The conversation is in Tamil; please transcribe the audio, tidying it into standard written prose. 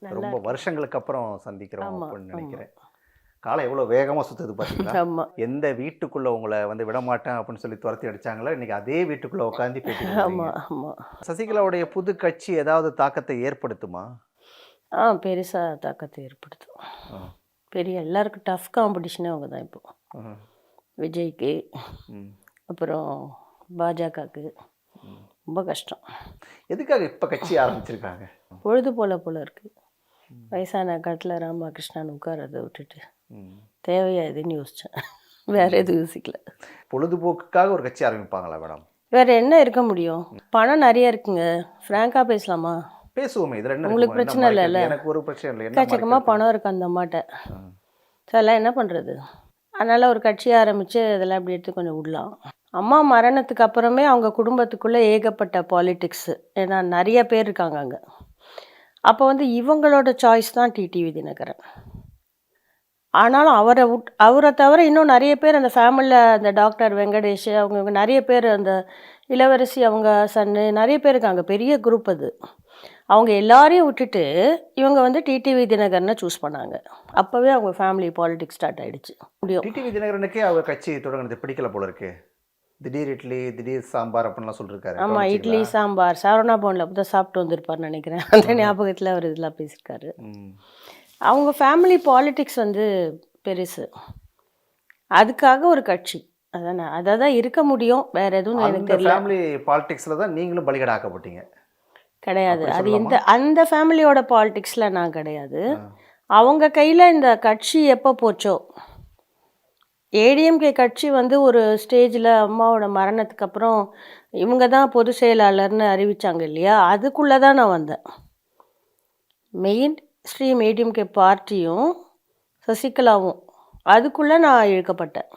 ரொம்ப இருக்கேன். வருஷங்களுக்கு அப்புறம் சந்திக்கிறோம் ஆமா, அப்படின்னு ஆமா, நினைக்கிறேன். காலம் எவ்வளோ வேகமா சுத்துது பார்த்தீங்களா? ஆமா, எந்த வீட்டுக்குள்ள உங்கள வந்து விடமாட்டேன் அப்படின்னு சொல்லி துரத்தி அடிச்சாங்களோ, இன்னைக்கு அதே வீட்டுக்குள்ள உட்காந்து பேட்டி ஆமா, குடுக்குறீங்க. ஆமா. சசிகலாவுடைய புது கட்சி ஏதாவது தாக்கத்தை ஏற்படுத்துமா? பெருசா தாக்கத்த ஏற்படுத்தும். ஆ. பெரிய எல்லாருக்கும் டஃப் காம்படிஷனே அவங்க தான் இப்போ. ம். விஜய்க்கு, ம். அப்புறம் பாஜகவுக்கு ம். ரொம்ப கஷ்டம். எதுக்காக இப்ப கட்சி ஆரம்பிச்சிருக்காங்க? பொழுது போல இருக்கு. வயசான காலத்தில் ராமகிருஷ்ணன் உட்காரதை விட்டுட்டு ம். தேவையா இதுன்னு யோசித்தேன். வேற எதுவும் யோசிக்கல. பொழுதுபோக்குக்காக ஒரு கட்சி ஆரம்பிப்பாங்களா மேடம்? வேற என்ன இருக்க முடியும்? பணம் நிறைய இருக்குங்க. ஃப்ராங்காக பேசலாமா? பேசுவோமே. இதுல என்ன உங்களுக்கு இருக்கு? என்ன பிரச்சனை இல்லைல்ல. மறைக்கிறது? எனக்கு ஒரு பிரச்சனை இல்லை. என்ன எக்கச்சக்கமாக மறைக்கிறது? பணம் இருக்கு அந்த அம்மாட்ட. ஆ. அதெல்லாம் என்ன பண்ணுறது? அதனால் ஒரு கட்சி ஆரம்பித்து இதெல்லாம் இப்படி எடுத்து கொஞ்சம் விடலாம். அம்மா மரணத்துக்கு அப்புறமே அவங்க குடும்பத்துக்குள்ளே ஏகப்பட்ட பாலிடிக்ஸு. ஏன்னா நிறைய பேர் இருக்காங்க அங்கே. அப்போ வந்து இவங்களோட சாய்ஸ் தான் டிடிவி தினகரன். ஆனாலும் அவரை தவிர இன்னும் நிறைய பேர் அந்த ஃபேமிலியில், அந்த டாக்டர் வெங்கடேஷ் அவங்க இவங்க நிறைய பேர், அந்த இளவரசி அவங்க சன்னு நிறைய பேர் இருக்காங்க. பெரிய குரூப் அது. அவங்க எல்லாரையும் விட்டுட்டு இவங்க வந்து டிடிவி தினகரனை சூஸ் பண்ணாங்க. அப்போவே அவங்க ஃபேமிலி பாலிடிக்ஸ் ஸ்டார்ட் ஆகிடுச்சு. முடியும். டிடிவி தினகரனுக்கே அவர் கட்சி தொடங்குறது பிடிக்கல போல இருக்கு. திடீர் இட்லி, திடீர் சாம்பார் அப்படின்லாம் சொல்லிருக்காரு. ஆமாம், இட்லி சாம்பார் சரவணா பவனில் அப்போ தான் சாப்பிட்டு வந்திருப்பார்னு நினைக்கிறேன். அந்த ஞாபகத்தில் அவர் இதெல்லாம் பேசியிருக்காரு. அவங்க ஃபேமிலி பாலிடிக்ஸ் வந்து பெருசு. அதுக்காக ஒரு கட்சி அதானே, அதை தான் இருக்க முடியும். வேற எதுவும் எனக்கு அந்த தெரியல. ஃபேமிலி பாலிடிக்ஸ்ல தான் நீங்களும் பலிகடாக்கப்பட்டீங்க. கிடையாது. அப்படி அது சொல்லலாமா? அந்த ஃபேமிலியோட பாலிடிக்ஸில் நான் கிடையாது. அவங்க கையில் இந்த கட்சி எப்போ போச்சோ, ஏடிஎம்கே கட்சி வந்து ஒரு ஸ்டேஜில் அம்மாவோட மரணத்துக்கு அப்புறம் இவங்க தான் பொதுச் செயலாளர்னு அறிவித்தாங்க இல்லையா, அதுக்குள்ளே தான் நான் வந்தேன். மெயின் ஸ்ட்ரீம் ஏடிஎம்கே பார்ட்டியும் சசிகலாவும் அதுக்குள்ளே நான் இழுக்கப்பட்டேன்.